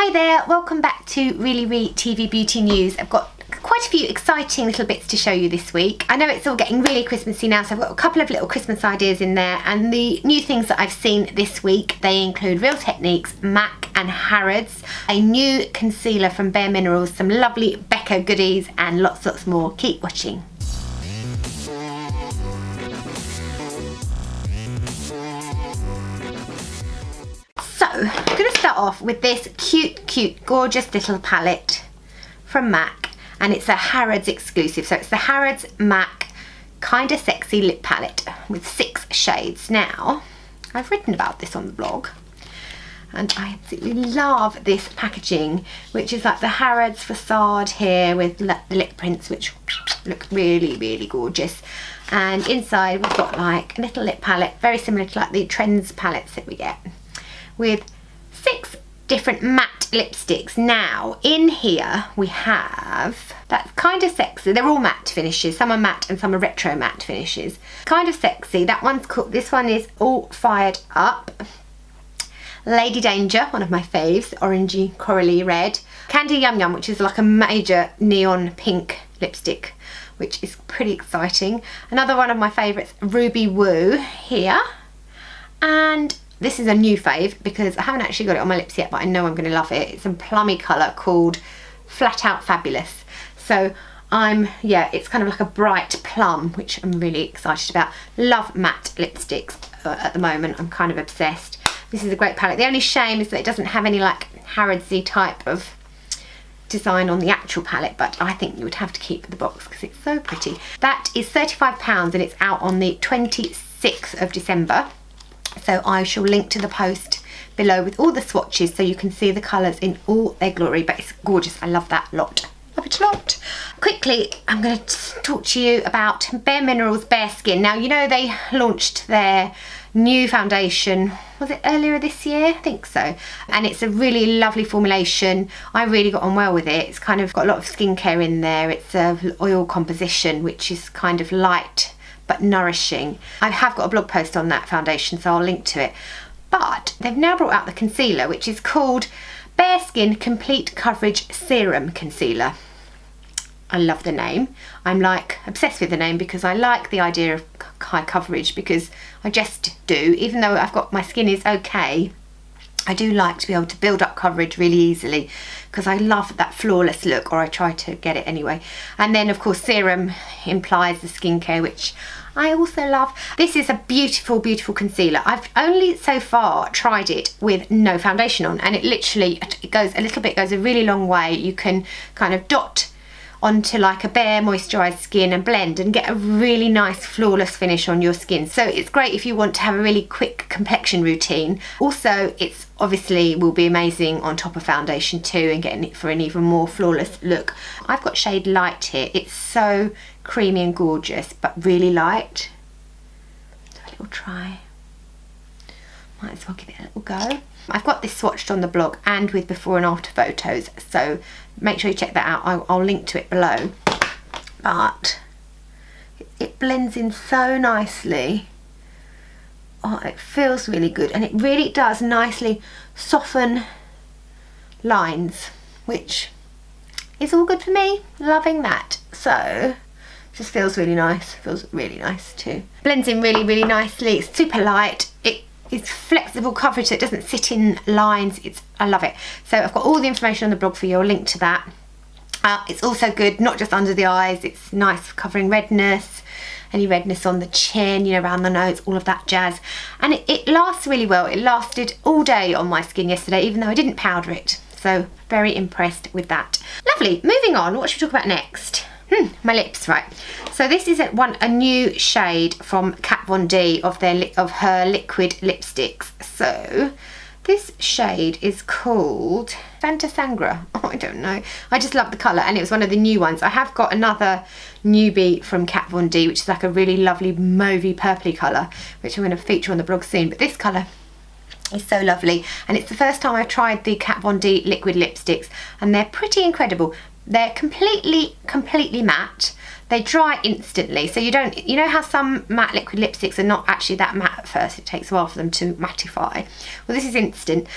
Hi there, welcome back to ReallyRee TV Beauty News. I've got quite a few exciting little bits to show you this week. I know it's all getting really Christmassy now, so I've got a couple of little Christmas ideas in there, and the new things that I've seen this week, they include Real Techniques, MAC and Harrods, a new concealer from Bare Minerals, some lovely Becca goodies, and lots more. Keep watching. So, I'm going to start off with this cute, gorgeous little palette from MAC, and it's a Harrods exclusive. So it's the Harrods MAC Kinda Sexy Lip Palette with 6 shades. Now, I've written about this on the blog, and I absolutely love this packaging, which is like the Harrods facade here with the lip prints, which look really gorgeous. And inside we've got like a little lip palette, very similar to like the Trends palettes that we get, with 6 different matte lipsticks. Now in here we have That's Kinda Sexy. They're all matte finishes, some are matte and some are retro matte finishes. Kinda Sexy, that one's called, this one is All Fired Up. Lady Danger, one of my faves, orangey corally red. Candy Yum Yum, which is like a major neon pink lipstick, which is pretty exciting. Another one of my favourites, Ruby Woo here. And this is a new fave because I haven't actually got it on my lips yet, but I know I'm going to love it. It's a plummy colour called Flat Out Fabulous. So it's kind of like a bright plum, which I'm really excited about. Love matte lipsticks at the moment. I'm kind of obsessed. This is a great palette. The only shame is that it doesn't have any like Harrodsy type of design on the actual palette, but I think you would have to keep the box because it's so pretty. That is £35 and it's out on the 26th of December. So I shall link to the post below with all the swatches so you can see the colours in all their glory, but it's gorgeous. I love that lot. Love it a lot. Quickly, I'm going to talk to you about Bare Minerals Bare Skin. Now, you know they launched their new foundation, was it earlier this year? I think so. And it's a really lovely formulation. I really got on well with it. It's kind of got a lot of skincare in there. It's a oil composition, which is kind of light but nourishing. I have got a blog post on that foundation, so I'll link to it. But they've now brought out the concealer, which is called Bare Skin Complete Coverage Serum Concealer. I love the name. I'm like obsessed with the name because I like the idea of high coverage, because I just do. Even though I've got, my skin is okay, I do like to be able to build up coverage really easily because I love that flawless look, or I try to get it anyway. And then of course serum implies the skincare, which I also love. This is a beautiful concealer. I've only so far tried it with no foundation on, and it literally, it goes a really long way. You can kind of dot onto like a bare moisturised skin and blend and get a really nice flawless finish on your skin. So it's great if you want to have a really quick complexion routine. Also, it's obviously will be amazing on top of foundation too, and getting it for an even more flawless look. I've got shade Light here. It's so creamy and gorgeous, but really light. So a little try. Might as well give it a little go. I've got this swatched on the blog and with before and after photos, so make sure you check that out. I'll link to it below. But it blends in so nicely. Oh, it feels really good, and it really does nicely soften lines, which is all good for me. Loving that. So just feels really nice. Feels really nice too. Blends in really nicely. It's super light. It's flexible coverage, so it doesn't sit in lines. I love it. So I've got all the information on the blog for you. I'll link to that. It's also good, not just under the eyes. It's nice for covering redness, any redness on the chin, you know, around the nose, all of that jazz. And it lasts really well. It lasted all day on my skin yesterday, even though I didn't powder it. So very impressed with that. Lovely. Moving on, what should we talk about next? My lips, right. So this is a new shade from Kat Von D of her liquid lipsticks. So this shade is called Santa Sangra. Oh, I don't know. I just love the colour, and it was one of the new ones. I have got another newbie from Kat Von D, which is like a really lovely mauvey purpley colour, which I'm going to feature on the blog soon. But this colour is so lovely, and it's the first time I've tried the Kat Von D liquid lipsticks, and they're pretty incredible. They're completely matte. They dry instantly, so you know how some matte liquid lipsticks are not actually that matte at first. It takes a while for them to mattify. Well, this is instant.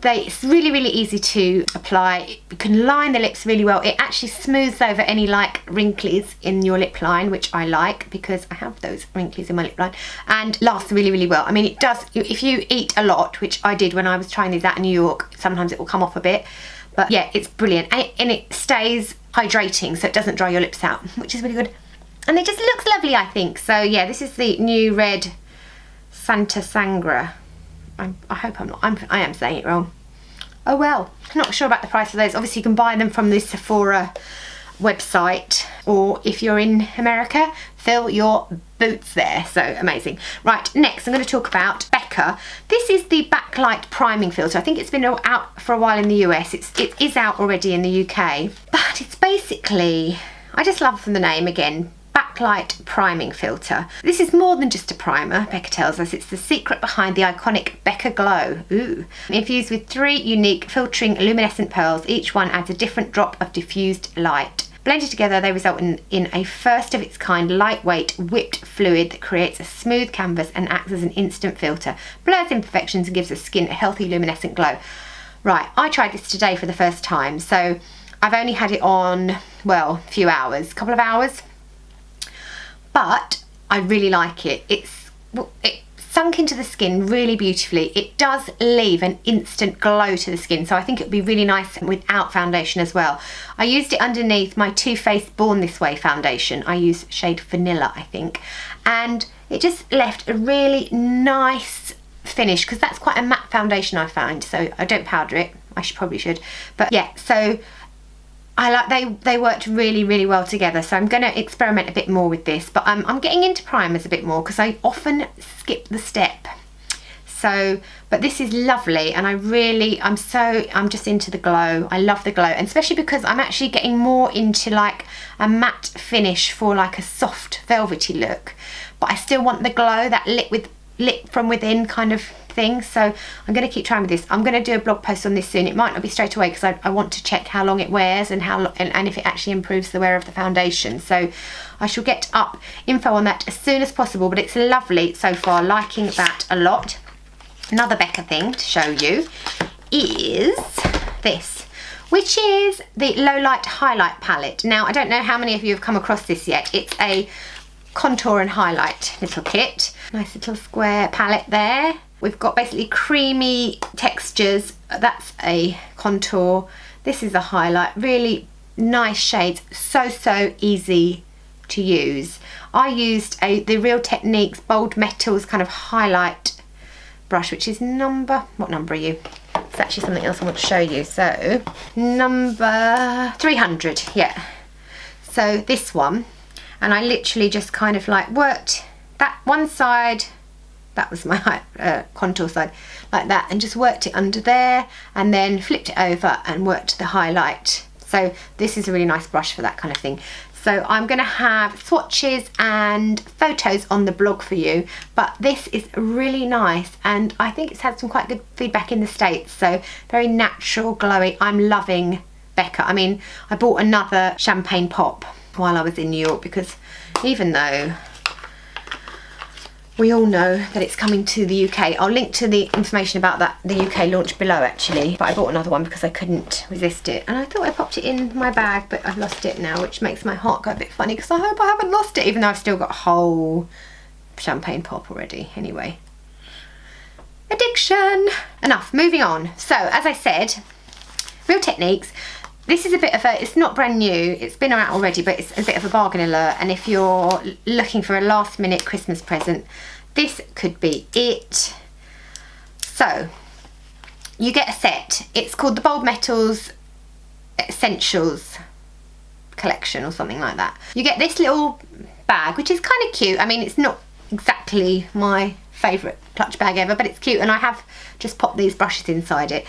It's really, really easy to apply. You can line the lips really well. It actually smooths over any like wrinkles in your lip line, which I like because I have those wrinkles in my lip line, and lasts really, really well. I mean, it does, if you eat a lot, which I did when I was trying these out in New York, sometimes it will come off a bit, but yeah, it's brilliant. And it stays hydrating, so it doesn't dry your lips out, which is really good. And it just looks lovely, I think. So yeah, this is the new red Santa Sangra. I hope I am saying it wrong. Oh well, I'm not sure about the price of those. Obviously you can buy them from the Sephora website, or if you're in America, fill your boots there. So amazing. Right, next I'm going to talk about Becca. This is the backlight priming filter. I think it's been out for a while in the US. It is out already in the UK, but it's basically, I just love from the name again, backlight priming filter. This is more than just a primer, Becca tells us. It's the secret behind the iconic Becca glow. Ooh. Infused with 3 unique filtering luminescent pearls, each one adds a different drop of diffused light. Blended together, they result in a first of its kind lightweight whipped fluid that creates a smooth canvas and acts as an instant filter, blurs imperfections and gives the skin a healthy luminescent glow. Right, I tried this today for the first time, so I've only had it on, well, a few hours, a couple of hours. But I really like it. It sunk into the skin really beautifully. It does leave an instant glow to the skin, so I think it would be really nice without foundation as well. I used it underneath my Too Faced Born This Way foundation. I use shade Vanilla, I think, and it just left a really nice finish, because that's quite a matte foundation I find, so I don't powder it. Probably should, but yeah, so I like they worked really, really well together, so I'm going to experiment a bit more with this, but I'm getting into primers a bit more because I often skip the step. So, but this is lovely, and I'm just into the glow. I love the glow, and especially because I'm actually getting more into like a matte finish for like a soft velvety look, but I still want the glow, that lit from within kind of thing. So I'm going to keep trying with this. I'm going to do a blog post on this soon. It might not be straight away because I want to check how long it wears and and if it actually improves the wear of the foundation. So I shall get up info on that as soon as possible, but it's lovely so far, liking that a lot. Another Becca thing to show you is this, which is the Low Light Highlight Palette. Now, I don't know how many of you have come across this yet. It's a contour and highlight little kit. Nice little square palette there. We've got basically creamy textures. That's a contour. This is a highlight. Really nice shades. So easy to use. I used the Real Techniques Bold Metals kind of highlight brush, which is what number are you? It's actually something else I want to show you. So number 300, yeah. So this one, and I literally just kind of like worked that one side. That was my contour side, like that, and just worked it under there, and then flipped it over and worked the highlight. So this is a really nice brush for that kind of thing. So I'm going to have swatches and photos on the blog for you, but this is really nice, and I think it's had some quite good feedback in the States. So very natural, glowy. I'm loving Becca. I mean, I bought another champagne pop while I was in New York, because even though we all know that it's coming to the UK. I'll link to the information about that, the UK launch below actually. But I bought another one because I couldn't resist it. And I thought I popped it in my bag, but I've lost it now, which makes my heart go a bit funny because I hope I haven't lost it, even though I've still got a whole champagne pop already. Anyway, addiction. Enough, moving on. So, as I said, Real Techniques. This is a bit of a, it's not brand new, it's been out already, but it's a bit of a bargain alert. And if you're looking for a last minute Christmas present, this could be it. So, you get a set. It's called the Bold Metals Essentials Collection or something like that. You get this little bag, which is kind of cute. I mean, it's not exactly my favourite clutch bag ever, but it's cute, and I have just popped these brushes inside it.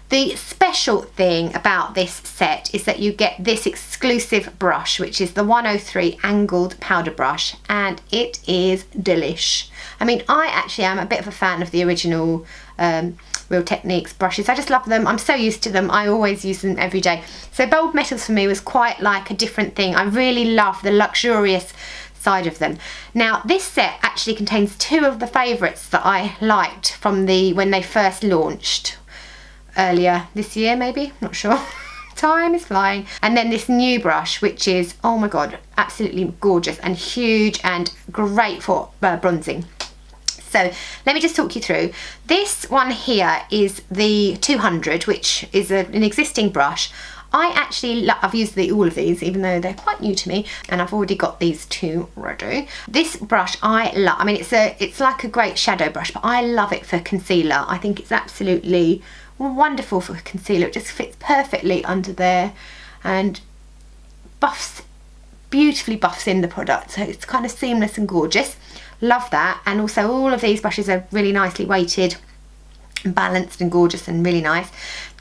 The special thing about this set is that you get this exclusive brush, which is the 103 angled powder brush, and it is delish. I mean, I actually am a bit of a fan of the original Real Techniques brushes. I just love them. I'm so used to them. I always use them every day. So Bold Metals for me was quite like a different thing. I really love the luxurious side of them. Now, this set actually contains two of the favourites that I liked from when they first launched. earlier this year, maybe, not sure. Time is flying. And then this new brush, which is, oh my god, absolutely gorgeous and huge and great for bronzing. So let me just talk you through. This one here is the 200, which is an existing brush. I actually I've used all of these, even though they're quite new to me, and I've already got these two ready. This brush I love. I mean, it's like a great shadow brush, but I love it for concealer. I think it's absolutely wonderful for concealer. It just fits perfectly under there and beautifully buffs in the product, so it's kind of seamless and gorgeous. Love that. And also all of these brushes are really nicely weighted and balanced and gorgeous and really nice.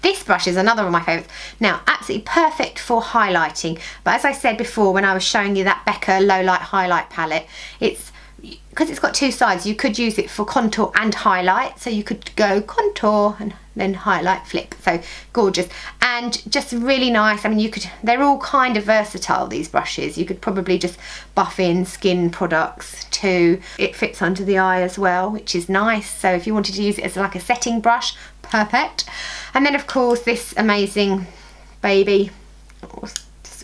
This brush is another of my favourites. Now, absolutely perfect for highlighting, but as I said before when I was showing you that Becca low light highlight palette, because it's got two sides, you could use it for contour and highlight. So you could go contour and then highlight, flip. So gorgeous and just really nice. I mean, they're all kind of versatile, these brushes. You could probably just buff in skin products too. It fits under the eye as well, which is nice. So if you wanted to use it as like a setting brush, perfect. And then of course this amazing baby.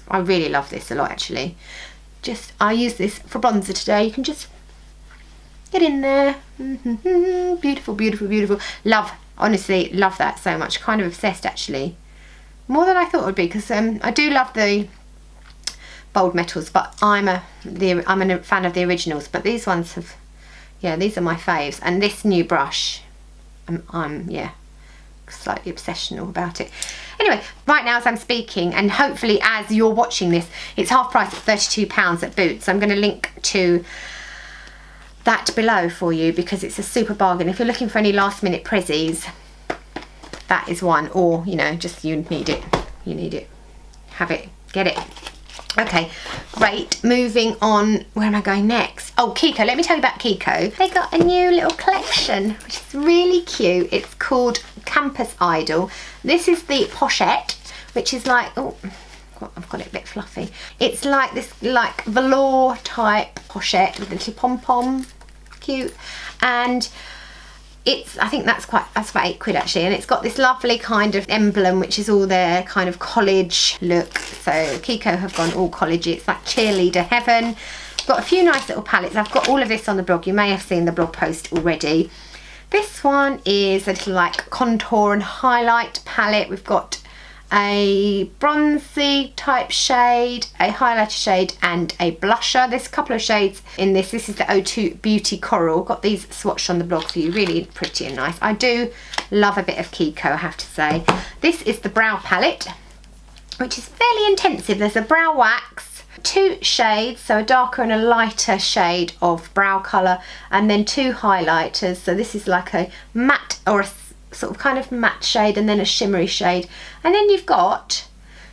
I really love this a lot actually. I use this for bronzer today. You can just get in there. Beautiful, beautiful, beautiful. Love, honestly, love that so much. Kind of obsessed actually. More than I thought it would be, because I do love the bold metals, but I'm a fan of the originals. But these ones have, yeah, these are my faves. And this new brush, I'm yeah, slightly obsessional about it. Anyway, right now as I'm speaking, and hopefully as you're watching this, it's half price at £32 at Boots. I'm going to link to that below for you because it's a super bargain. If you're looking for any last minute prezzies, that is one. Or, you know, just you need it. You need it. Have it. Get it. Okay, great. Moving on. Where am I going next? Oh, Kiko. Let me tell you about Kiko. They got a new little collection, which is really cute. It's called Campus Idol. This is the pochette, which is like, oh, I've got it a bit fluffy. It's like this, like velour type pochette with a little pom-pom. Cute. And I think that's about £8 actually, and it's got this lovely kind of emblem, which is all their kind of college look. So Kiko have gone all collegey. It's like cheerleader heaven. Got a few nice little palettes. I've got all of this on the blog. You may have seen the blog post already. This one is a little like contour and highlight palette. We've got a bronzy type shade, a highlighter shade and a blusher. There's a couple of shades in this. This is the O2 Beauty Coral. Got these swatched on the blog for you. Really pretty and nice. I do love a bit of Kiko, I have to say. This is the brow palette, which is fairly intensive. There's a brow wax, two shades, so a darker and a lighter shade of brow colour, and then two highlighters. So this is like a matte or a sort of kind of matte shade and then a shimmery shade. And then you've got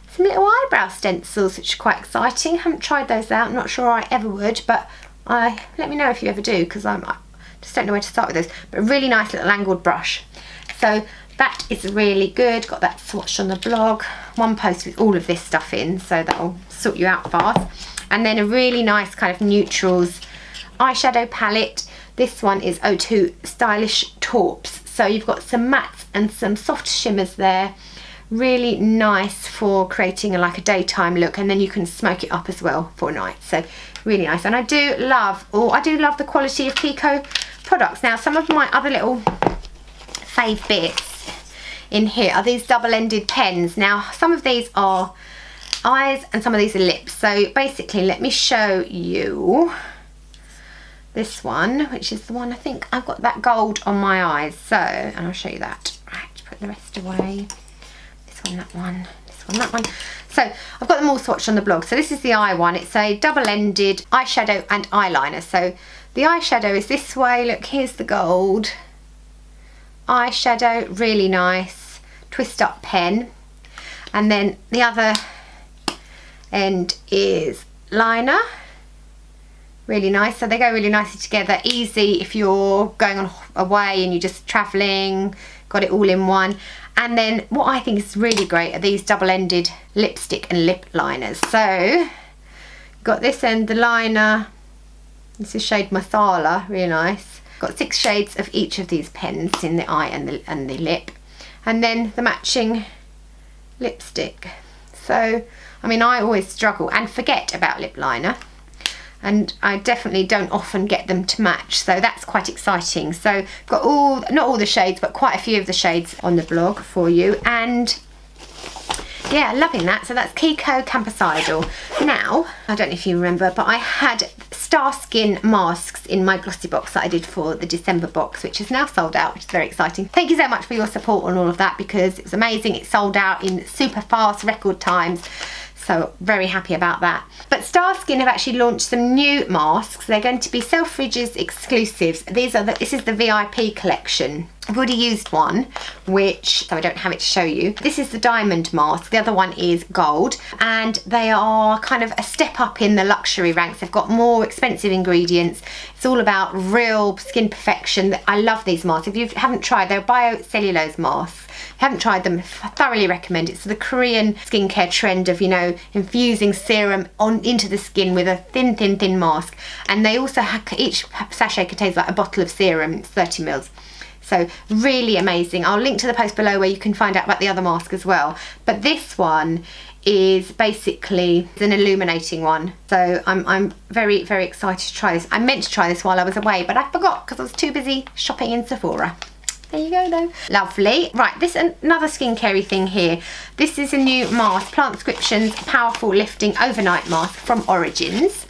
some little eyebrow stencils, which are quite exciting. Haven't tried those out. I'm not sure I ever would, but let me know if you ever do, because I just don't know where to start with those. But a really nice little angled brush. So that is really good. Got that swatched on the blog. One post with all of this stuff in, so that'll sort you out fast. And then a really nice kind of neutrals eyeshadow palette. This one is O2 Stylish Taupes. So you've got some mattes and some soft shimmers there. Really nice for creating like a daytime look, and then you can smoke it up as well for night. So really nice. And I do love the quality of Kiko products. Now, some of my other little fave bits in here are these double-ended pens. Now, some of these are eyes and some of these are lips. So basically, let me show you this one, which is the one, I think I've got that gold on my eyes. So, and I'll show you that. Right, put the rest away. This one, that one, this one, that one. So I've got them all swatched on the blog. So this is the eye one. It's a double-ended eyeshadow and eyeliner. So the eyeshadow is this way. Look, here's the gold eyeshadow, really nice twist up pen. And then the other end is liner. Really nice. So they go really nicely together. Easy if you're going on away and you're just traveling, got it all in one. And then what I think is really great are these double-ended lipstick and lip liners. So got this end, the liner. This is shade Masala, really nice. Got 6 shades of each of these pens in the eye and the lip. and then the matching lipstick. So, I mean, I always struggle and forget about lip liner, and I definitely don't often get them to match, so that's quite exciting. So I've got not all the shades, but quite a few of the shades on the blog for you, and yeah, loving that. So that's Kiko Camposidal. Now, I don't know if you remember, but I had Star Skin masks in my glossy box that I did for the December box, which is now sold out, which is very exciting. Thank you so much for your support on all of that, because it was amazing. It sold out in super fast record times. So very happy about that. But Star Skin have actually launched some new masks. They're going to be Selfridges exclusives. This is the VIP collection. I've already used one, so I don't have it to show you. This is the diamond mask. The other one is gold, and they are kind of a step up in the luxury ranks. They've got more expensive ingredients. It's all about real skin perfection. I love these masks. If you haven't tried, they're biocellulose masks. If you haven't tried them, I thoroughly recommend it. It's the Korean skincare trend of, you know, infusing serum into the skin with a thin mask. And they also have, each sachet contains like a bottle of serum. It's 30 mils. So really amazing. I'll link to the post below where you can find out about the other mask as well. But this one is basically an illuminating one. So I'm very, very excited to try this. I meant to try this while I was away, but I forgot because I was too busy shopping in Sephora. There you go though. Lovely. Right, this is another skincare thing here. This is a new mask, Plant Descriptions Powerful Lifting Overnight Mask from Origins,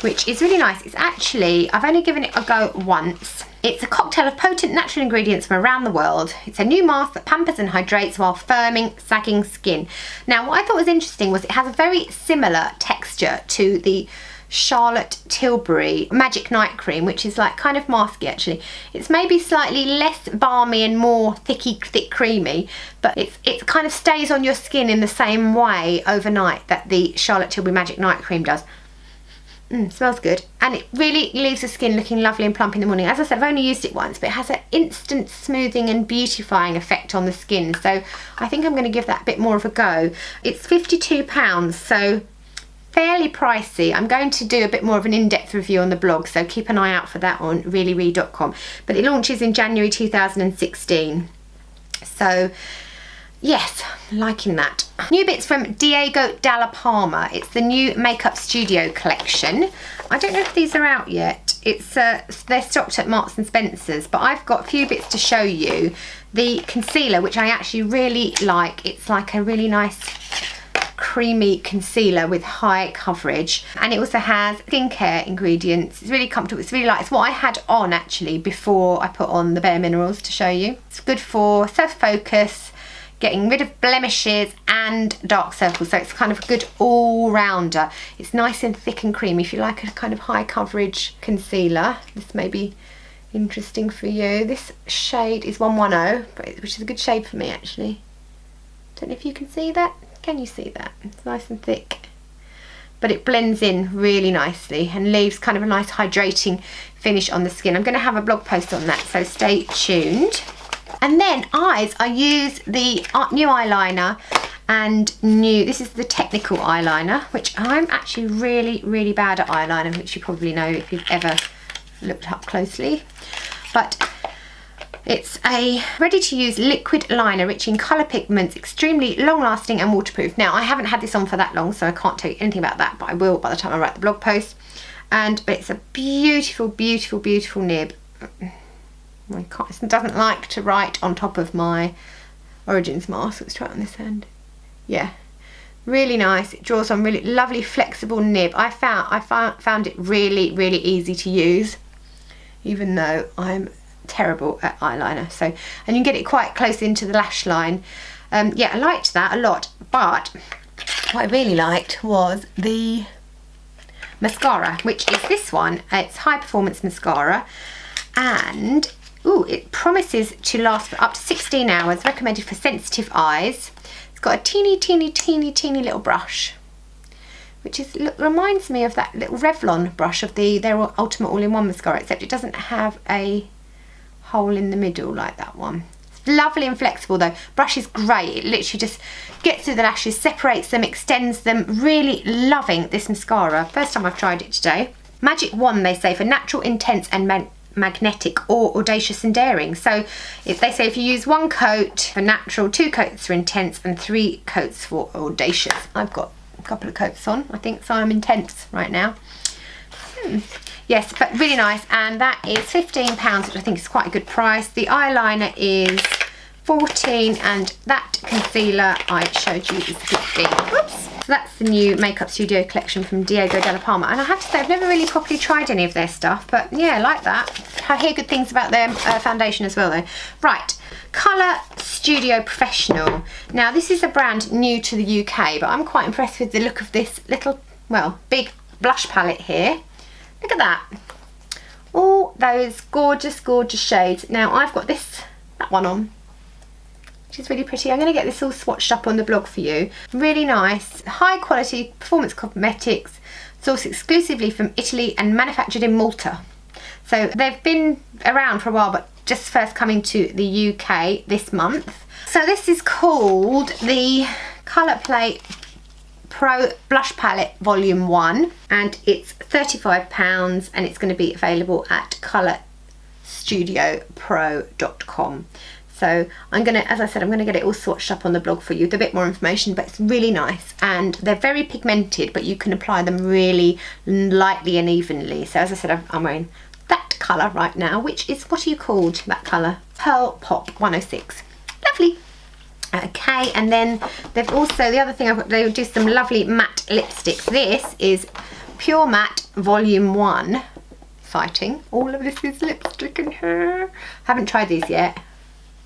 which is really nice. It's actually, I've only given it a go once. It's a cocktail of potent natural ingredients from around the world. It's a new mask that pampers and hydrates while firming sagging skin. Now, what I thought was interesting was it has a very similar texture to the Charlotte Tilbury Magic Night Cream, which is like kind of masky actually. It's maybe slightly less balmy and more thick creamy, but it kind of stays on your skin in the same way overnight that the Charlotte Tilbury Magic Night Cream does. Smells good, and it really leaves the skin looking lovely and plump in the morning. As I said, I've only used it once, but it has an instant smoothing and beautifying effect on the skin, so I think I'm going to give that a bit more of a go. It's £52, so fairly pricey. I'm going to do a bit more of an in-depth review on the blog, so keep an eye out for that on ReallyRee.com. But it launches in January 2016, so yes, liking that. New bits from Diego Dalla Palma. It's the new Makeup Studio collection. I don't know if these are out yet. It's they're stocked at Marks and Spencer's, but I've got a few bits to show you. The concealer, which I actually really like. It's like a really nice creamy concealer with high coverage, and it also has skincare ingredients. It's really comfortable. It's really light. It's what I had on actually before I put on the Bare Minerals to show you. It's good for self-focus, getting rid of blemishes and dark circles, so it's kind of a good all-rounder. It's nice and thick and creamy. If you like a kind of high coverage concealer, this may be interesting for you. This shade is 110, which is a good shade for me actually. Don't know if you can see that. Can you see that? It's nice and thick, but it blends in really nicely and leaves kind of a nice hydrating finish on the skin. I'm going to have a blog post on that, so stay tuned. And then eyes, I use the new eyeliner, and this is the technical eyeliner, which I'm actually really, really bad at eyeliner, which you probably know if you've ever looked up closely. But it's a ready-to-use liquid liner rich in colour pigments, extremely long-lasting and waterproof. Now, I haven't had this on for that long, so I can't tell you anything about that, but I will by the time I write the blog post. But it's a beautiful, beautiful, beautiful nib. It doesn't like to write on top of my Origins mask. Let's try it on this hand. Yeah, really nice. It draws on really lovely flexible nib. I found it really, really easy to use, even though I'm terrible at eyeliner. So, and you can get it quite close into the lash line. Yeah, I liked that a lot, but what I really liked was the mascara, which is this one. It's high performance mascara, and it promises to last for up to 16 hours, recommended for sensitive eyes. It's got a teeny little brush, which reminds me of that little Revlon brush of their Ultimate All-in-One mascara, except it doesn't have a hole in the middle like that one. It's lovely and flexible though. Brush is great. It literally just gets through the lashes, separates them, extends them. Really loving this mascara. First time I've tried it today. Magic wand, they say, for natural, intense and magnetic or audacious and daring. So if they say if you use 1 coat for natural, 2 coats for intense, and 3 coats for audacious. I've got a couple of coats on, I think, so I'm intense right now. Yes, but really nice, and that is £15, which I think is quite a good price. The eyeliner is 14, and that concealer I showed you is 15. Whoops. So that's the new Makeup Studio collection from Dalla Palma, and I have to say I've never really properly tried any of their stuff, but yeah, I like that. I hear good things about their foundation as well though. Right, Colour Studio Professional. Now this is a brand new to the UK, but I'm quite impressed with the look of this little, well, big blush palette here. Look at that. All those gorgeous, gorgeous shades. Now I've got that one on, which is really pretty. I'm going to get this all swatched up on the blog for you. Really nice, high quality performance cosmetics, sourced exclusively from Italy and manufactured in Malta. So they've been around for a while, but just first coming to the UK this month. So this is called the Colour Play Pro Blush Palette Volume 1, and it's £35, and it's going to be available at colourstudiopro.com. So I'm going to, as I said, I'm going to get it all swatched up on the blog for you with a bit more information, but it's really nice, and they're very pigmented, but you can apply them really lightly and evenly. So as I said, I'm wearing that colour right now, which is, what are you called, that colour? Pearl Pop 106. Lovely. Okay, and then they've also, the other thing I've got, they do some lovely matte lipsticks. This is Pure Matte Volume 1. Exciting. All of this is lipstick in here. Haven't tried these yet.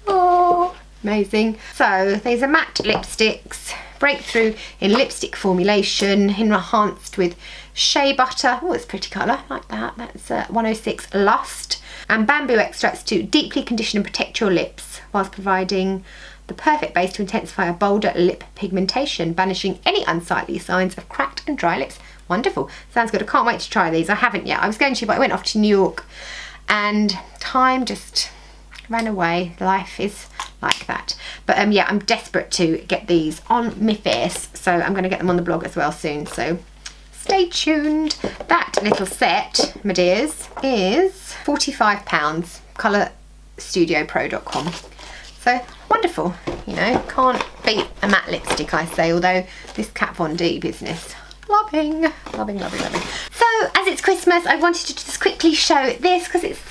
Oh, amazing. So these are matte lipsticks, breakthrough in lipstick formulation, enhanced with shea butter. Oh, it's a pretty colour, like that. That's 106 Lust. And bamboo extracts to deeply condition and protect your lips, whilst providing the perfect base to intensify a bolder lip pigmentation, banishing any unsightly signs of cracked and dry lips. Wonderful. Sounds good. I can't wait to try these. I haven't yet. I was going to, but I went off to New York and time just ran away. Life is like that. But yeah, I'm desperate to get these on my face, so I'm going to get them on the blog as well soon. So stay tuned. That little set, my dears, is £45. colourstudiopro.com. So wonderful, you know, can't beat a matte lipstick, I say, although this Kat Von D business, loving, loving, loving, loving. So as it's Christmas, I wanted to just quickly show this because it's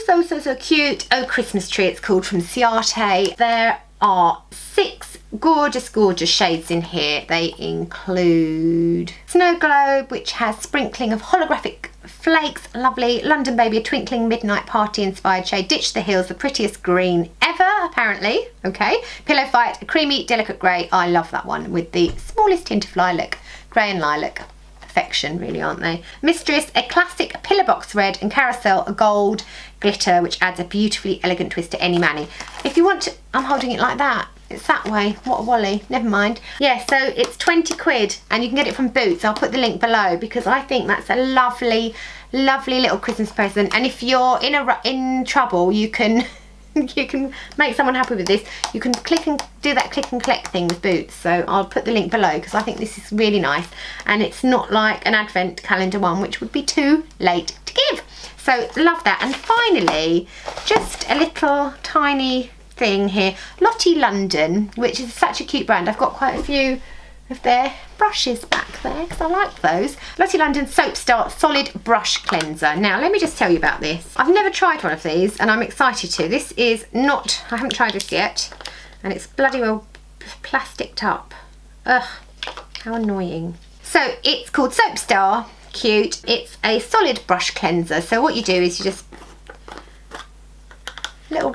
so cute. Oh Christmas Tree, it's called, from Ciaté. There are 6 gorgeous, gorgeous shades in here. They include Snow Globe, which has sprinkling of holographic flakes, lovely. London Baby, a twinkling midnight party inspired shade. Ditch the Hills, the prettiest green ever, apparently. Okay. Pillow Fight, a creamy, delicate grey. I love that one, with the smallest hint of lilac. Grey and lilac. Perfection, really, aren't they? Mistress, a classic pillar box red, and Carousel, a gold glitter, which adds a beautifully elegant twist to any mani. If you want to, I'm holding it like that. It's that way. What a wally. Never mind. Yeah, so it's 20 quid, and you can get it from Boots. I'll put the link below because I think that's a lovely, lovely little Christmas present. And if you're in trouble, you can you can make someone happy with this. You can click and do that click and collect thing with Boots. So I'll put the link below because I think this is really nice, and it's not like an advent calendar one, which would be too late to give. So love that. And finally, just a little tiny thing here, Lottie London, which is such a cute brand. I've got quite a few of their brushes back there because I like those. Lottie London Soap Star Solid Brush Cleanser. Now let me just tell you about this. I've never tried one of these and I'm excited to. This is not, I haven't tried this yet, and it's bloody well plasticed up. Ugh, how annoying. So it's called Soap Star. Cute. It's a solid brush cleanser. So what you do is you just little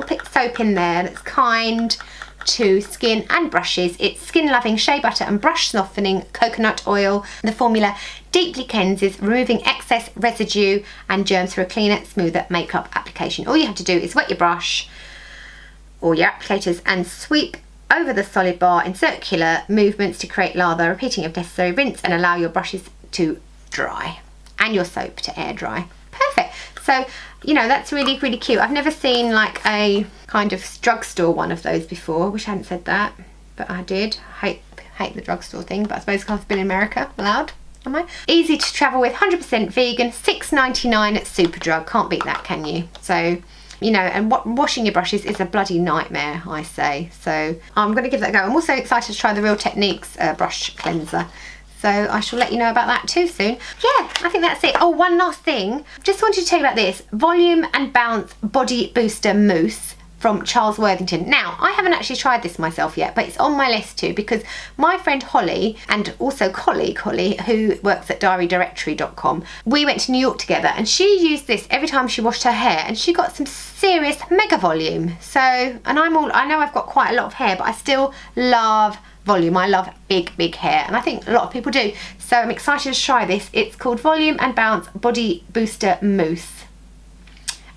pick soap in there that's kind to skin and brushes. It's skin loving shea butter and brush softening coconut oil. The formula deeply cleanses, removing excess residue and germs for a cleaner, smoother makeup application. All you have to do is wet your brush or your applicators and sweep over the solid bar in circular movements to create lather, repeating if necessary. Rinse and allow your brushes to dry and your soap to air dry. Perfect. So, you know, that's really, really cute. I've never seen like a kind of drugstore one of those before. I wish I hadn't said that, but I did. I hate the drugstore thing, but I suppose because I've been in America, allowed. Am I? Easy to travel with, 100% vegan, $6.99 at Superdrug. Can't beat that, can you? So, you know, and washing your brushes is a bloody nightmare, I say. So I'm going to give that a go. I'm also excited to try the Real Techniques brush cleanser. So I shall let you know about that too soon. Yeah, I think that's it. Oh, one last thing. Just wanted to tell you about this Volume and Bounce Body Booster Mousse from Charles Worthington. Now, I haven't actually tried this myself yet, but it's on my list too, because my friend Holly, and also colleague Holly, who works at diarydirectory.com, we went to New York together, and she used this every time she washed her hair, and she got some serious mega volume. So, and I know I've got quite a lot of hair, but I still love volume. I love big hair, and I think a lot of people do. So I'm excited to try this. It's called Volume and Bounce Body Booster Mousse,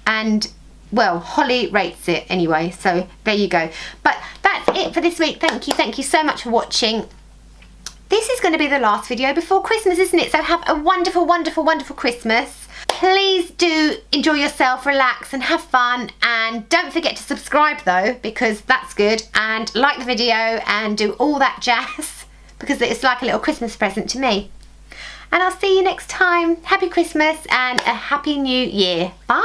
and well, Holly rates it anyway, so there you go. But that's it for this week. Thank you so much for watching. This is going to be the last video before Christmas, isn't it? So have a wonderful Christmas. Please do enjoy yourself, relax and have fun, and don't forget to subscribe though, because that's good, and like the video and do all that jazz, because it's like a little Christmas present to me. And I'll see you next time. Happy Christmas and a Happy New Year. Bye.